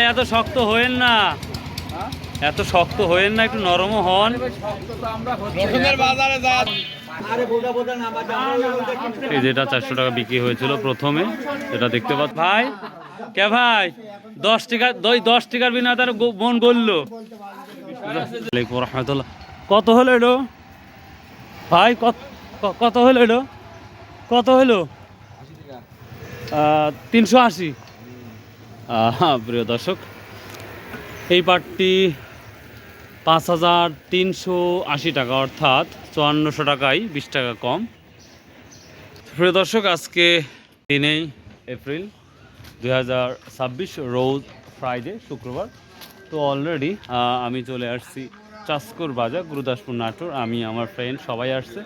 এত শক্ত হয়েন না, এত শক্ত হয়েন না, একটু নরমও হন। এই যেটা 400 টাকা বিক্রি হয়েছিল প্রথমে, যেটা দেখতে পাচ্ছ ভাই। কে ভাই 10 টাকা, 10 টাকার বিনা তার মন গললো। কত হলো এলো ভাই? কত হলো এলো? কত হলো? 380। প্রিয় দর্শক, এই পাটটি 5380 টাকা, অর্থাৎ 5400 টাকায় 20 টাকা কম। প্রিয় দর্শক, আজকে 3 এপ্রিল 2026, রোজ ফ্রাইডে, শুক্রবার। তো অলরেডি আমি চলে আসছি চাষকর বাজার, গুরুদাসপুর, নাটোর। আমি, আমার ফ্রেন্ড সবাই আসছে।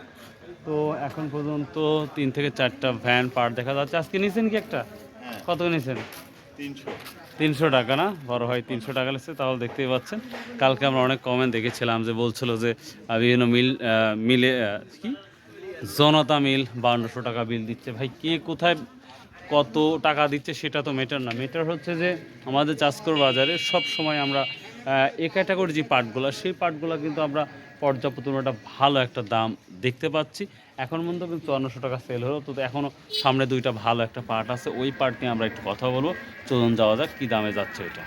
তো এখন পর্যন্ত 3 থেকে 4টা ভ্যান পাট দেখা যাচ্ছে। আজকে নিয়েছেন কি একটা? কত নিয়েছেন? 300 টাকা না বড় হয়, 300 টাকা লেগেছে। তাহলে দেখতেই পাচ্ছেন, কালকে আমরা অনেক কমেন্ট দেখেছিলাম যে বলছিল যে বিভিন্ন মিলে কি জনতা মিল 5200 টাকা বিল দিচ্ছে। ভাই কে কোথায় কত টাকা দিচ্ছে সেটা তো ম্যাটার না, ম্যাটার হচ্ছে যে আমাদের চাষকর বাজারে সব সময় আমরা এ ক্যাটাগরি যে পাটগুলো, সেই পাটগুলো কিন্তু আমরা পর্যাপ্ত একটা ভালো একটা দাম দেখতে পাচ্ছি। এখন পর্যন্ত কিন্তু 5400 টাকা সেল হলো। তো এখনও সামনে 2টা ভালো একটা পাট আছে, ওই পাট নিয়ে আমরা একটু কথা বলবো। চলুন যাওয়া যাক কী দামে যাচ্ছে এটা।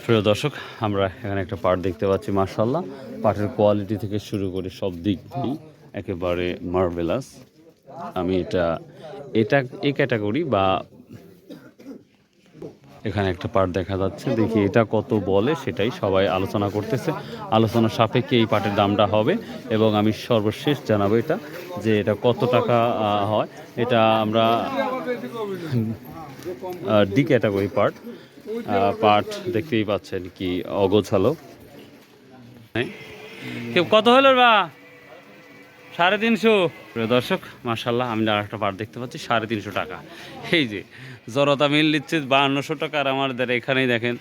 প্রিয় দর্শক, আমরা এখানে একটা পাট দেখতে পাচ্ছি। মাশাআল্লাহ, পাটের কোয়ালিটি থেকে শুরু করে সব দিক দিয়েই একেবারে মার্ভেলাস। আমি এটা এই ক্যাটাগরি বা এখানে একটা পাট দেখা যাচ্ছে, দেখি এটা কত বলে সেটাই সবাই আলোচনা করতেছে। আলোচনার সাপেক্ষে এই পাটের দামটা হবে, এবং আমি সর্বশেষ জানাবো এটা যে এটা কত টাকা হয়। এটা আমরা ডি ক্যাটাগরি পাট দেখতেই পাচ্ছেন, কি অগোছালো। কত হলো বা? 350। প্রিয় দর্শক, মাশাআল্লাহ, আমি আর একটা পাট দেখতে পাচ্ছি 350 টাকা। এই যে জনতা মিল দিচ্ছে 5200 টাকা, আর আমাদের এখানেই দেখেন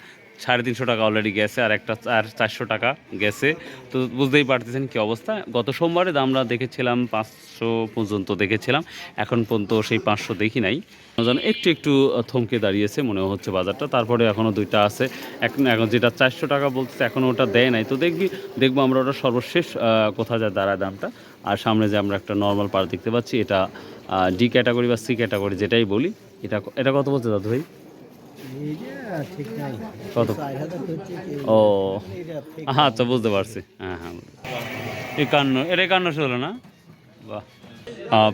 350 টাকা অলরেডি গেছে, আর একটা 400 টাকা গেছে। তো বুঝতেই পারতেছেন কি অবস্থা। গত সোমবারে আমরা দেখেছিলাম 500 পর্যন্ত দেখেছিলাম, এখন পর্যন্ত সেই 500 দেখি নাই। যেন একটু একটু থমকে দাঁড়িয়েছে মনে হচ্ছে বাজারটা। তারপরে এখনও 2টা আছে, এখন যেটা 400 টাকা বলতেছে এখনও ওটা দেয় নাই। তো দেখবো আমরা ওটা সর্বশেষ কোথায় যায় দাঁড়ায় দামটা। আর সামনে যে আমরা একটা নর্মাল পাট দেখতে পাচ্ছি, এটা ডি ক্যাটাগরি বা সি ক্যাটাগরি যেটাই বলি। এটা কত বলছে দাদু ভাই? কত? ও আচ্ছা, বুঝতে পারছি। হ্যাঁ, 51। এটা 5100 হলো না? বাহ।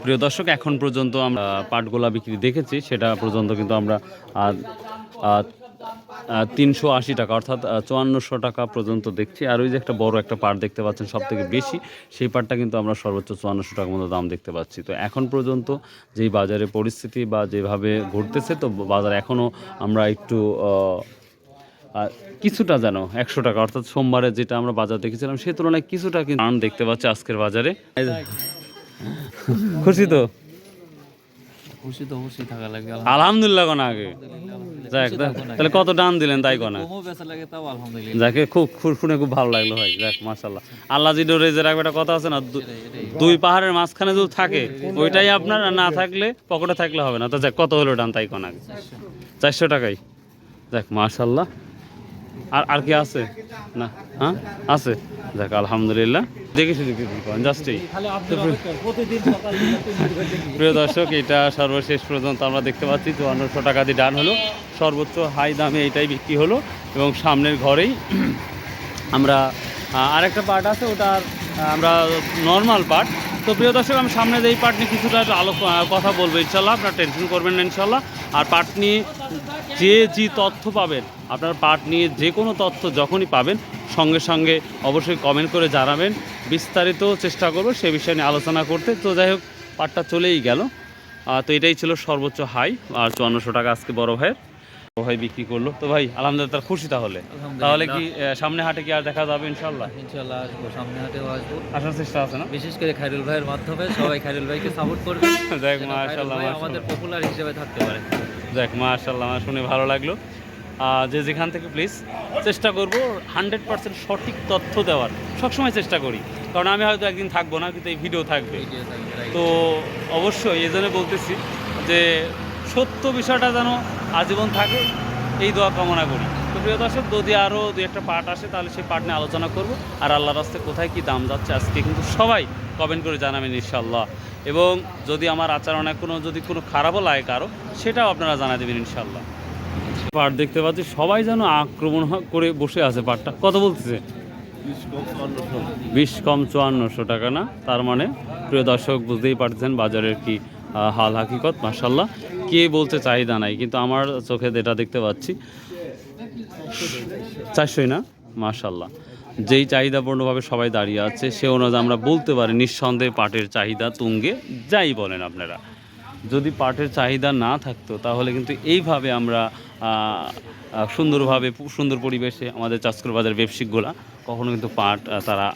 প্রিয় দর্শক, এখন পর্যন্ত আমরা পাটগোলা বিক্রি দেখেছি, সেটা পর্যন্ত কিন্তু আমরা 380 টাকা, অর্থাৎ 5400 টাকা পর্যন্ত দেখছি। আর ওই যে একটা বড় একটা পাট দেখতে পাচ্ছেন সব থেকে বেশি, সেই পাটটা কিন্তু আমরা সর্বোচ্চ 5400 টাকার মতো দাম দেখতে পাচ্ছি। তো এখন পর্যন্ত যেই বাজারের পরিস্থিতি বা যেভাবে ঘুরতেছে, তো বাজার এখনও আমরা একটু কিছুটা যেন 100 টাকা, অর্থাৎ সোমবারে যেটা আমরা বাজার দেখেছিলাম সেই তুলনায় কিছুটা কিন্তু দেখতে পাচ্ছি আজকের বাজারে। খুশি তো? খুশি থাকা লাগবে আলহামদুলিল্লাহ। কোন আগে যাক, তাহলে কত দাম দিলেন তাই কোনা? যাকে শুনে খুব ভালো লাগলো ভাই। যাক, মাশাআল্লাহ, আল্লাহ যদি রেজে রাখবে। একটা কথা আছে না, 2 পাহাড়ের মাঝখানে যদি থাকে, ওইটাই আপনার, না থাকলে পকেটে থাকলে হবে না। তো যাক, কত হলো দাম তাই কোনা? 400 টাকাই। যাক, মাশাআল্লাহ। আর কি আছে না? হ্যাঁ, আছে। যাক, আলহামদুলিল্লাহ। দেখেছি জাস্টই। প্রিয় দর্শক, এটা সর্বশেষ পর্যন্ত আমরা দেখতে পাচ্ছি 5400 টাকা দিয়ে ডান হলো। সর্বোচ্চ হাই দামে এটাই বিক্রি হলো, এবং সামনের ঘরেই আমরা আরেকটা পার্ট আছে, ওটার আমরা নর্মাল পার্ট। তো প্রিয় দর্শক, আমি সামনে এই পার্ট নিয়ে কিছুটা কথা বলবো ইনশাল্লাহ, আপনারা টেনশন করবেন না ইনশাল্লাহ। আর পার্ট নিয়ে যে তথ্য পাবেন, আপনার পার্ট নিয়ে যে কোনো তথ্য যখনই পাবেন, সঙ্গে সঙ্গে অবশ্যই কমেন্ট করে জানাবেন। বিস্তারিত চেষ্টা করবো সে বিষয় নিয়ে আলোচনা করতে। তো যাই হোক, পার্টটা চলেই গেল। তো এটাই ছিল সর্বোচ্চ হাই, আর 5400 টাকা আজকে বড় ভাই বিক্রি করলো। তো ভাই আলহামদুলিল্লাহ, খুশি। তাহলে কি সামনে হাটে কি আর দেখা যাবে? ইনশাল্লাহ আসবো, সামনে হাটেও আসবো, আসার চেষ্টা আছে না? বিশেষ করে খায়রুল ভাইয়ের মাধ্যমে সবাই খায়রুল ভাইকে সাপোর্ট করবে। যাক, মাশাআল্লাহ, আমাদের পপুলার হিসেবে থাকতে পারে। যাক, মাশাআল্লাহ, আমার শুনে ভালো লাগলো। যে যেখান থেকে প্লিজ চেষ্টা করব 100% সঠিক তথ্য দেওয়ার, সবসময় চেষ্টা করি। কারণ আমি হয়তো একদিন থাকবো না, কিন্তু এই ভিডিও থাকবে। তো অবশ্যই এই জন্য বলতেছি যে সত্য বিষয়টা যেন আজীবন থাকে, এই দোয়া কামনা করি। তো প্রিয় দর্শক, যদি আরও দু একটা পার্ট আসে তাহলে সেই পার্ট নিয়ে আলোচনা করব। আর আল্লাহর রাস্তায় কোথায় কী দাম যাচ্ছে আজকে কিন্তু সবাই কমেন্ট করে জানাবেন ইনশাল্লাহ। এবং যদি আমার আচরণে যদি কোনো খারাপও লাগে কারো, সেটাও আপনারা জানা দেবেন ইনশাল্লাহ। পাট দেখতে পাচ্ছি সবাই যেন আক্রমণ করে বসে আছে। পাটটা কত বলতেছে? 20 কম 5400 টাকা না? তার মানে প্রিয় দর্শক বুঝতেই পারছেন বাজারের কি হাল হাকিকত। মাশাল্লাহ, কে বলতে চাহিদা নাই, কিন্তু আমার চোখে যেটা দেখতে পাচ্ছি 400 না? মাশাল্লাহ, যেই চাহিদাপূর্ণভাবে সবাই দাঁড়িয়ে আছে সে অনুযায়ী আমরা বলতে পারি নিঃসন্দেহে পাটের চাহিদা তুঙ্গে। যাই বলেন আপনারা, যদি পাটের চাহিদা না থাকতো তাহলে কিন্তু এইভাবে আমরা সুন্দরভাবে সুন্দর পরিবেশে আমাদের চাষকর বাজার ব্যবসায়িকগুলা কখনো কিন্তু পাট তারা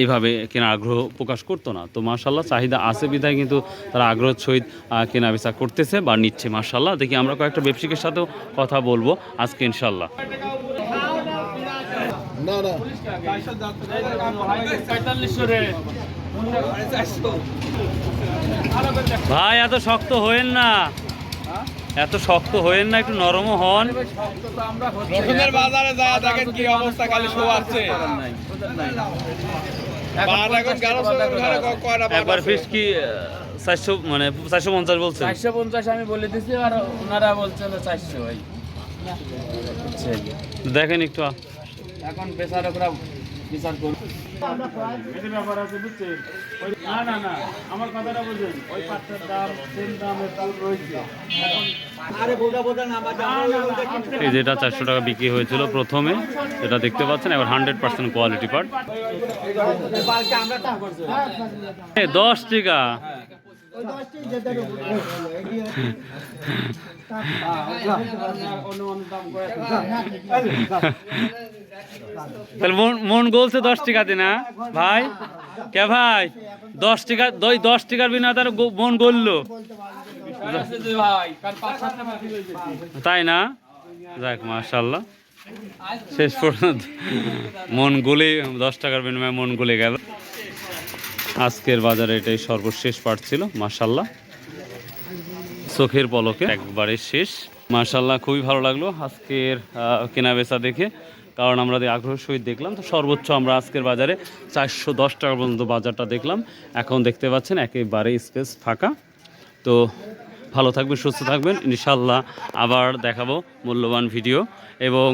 এইভাবে কেনা আগ্রহ প্রকাশ করতো না। তো মাশাল্লাহ, চাহিদা আছে বিধায় কিন্তু তারা আগ্রহের সহিত কেনা বেচা করতেছে বা নিচ্ছে। মাশাল্লাহ, দেখি আমরা কয়েকটা ব্যবসায়িকের সাথেও কথা বলবো আজকে ইনশাল্লাহ। ভাই এত শক্ত হয়েন না, এত শক্ত হয়েন না, একটু নরমও হন। বাজারে যায় দেখেন কি অবস্থা, খালি শো আছে। একবার ফিস কি 400 মানে 450 বলছে? 450 আমি বলে দিছি, আর ওনারা বলছে 400। ভাই দেখেন একটু, এখন বেচারকরা বিচার করুন। ব্যাপার আছে বুঝছেন? না না না, আমার কথাটা বুঝুন। ওই পাটের দাম সেম দামে তাল রয়েছে। এই যেটা 400 টাকা বিক্রি হয়েছিল প্রথমে, এটা দেখতে পাচ্ছেন এবার 100% কোয়ালিটি পাট। 10 টাকা তাহলে মন গলছে 10 টাকাতে না ভাই? কে ভাই 10 টাকা 10 টাকার বিনা তার মন গললো, তাই না? যাক মাশাআল্লাহ, শেষ পর্যন্ত মন গলে 10 টাকার বিনিময়ে মন গলে গেল। আজকের বাজারে এটাই সর্বশেষ পাট ছিল। মাশাআল্লাহ, চোখের পলকে একবারে শেষ। মাশাআল্লাহ, খুবই ভালো লাগলো আজকের কেনা বেচা দেখে, কারণ আমরা আগ্রহের সহিত দেখলাম। তো সর্বোচ্চ আমরা আজকের বাজারে 410 টাকা পর্যন্ত বাজারটা দেখলাম। এখন দেখতে পাচ্ছেন একেবারে স্পেস ফাঁকা। তো ভালো থাকবেন, সুস্থ থাকবেন, ইনশাল্লাহ আবার দেখাবো মূল্যবান ভিডিও। এবং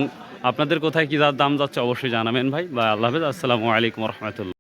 আপনাদের কোথায় কী দাম যাচ্ছে অবশ্যই জানাবেন ভাই। বা আল্লাহ হাফেজ, আসসালামু আলাইকুম রহমতুল্লাহ।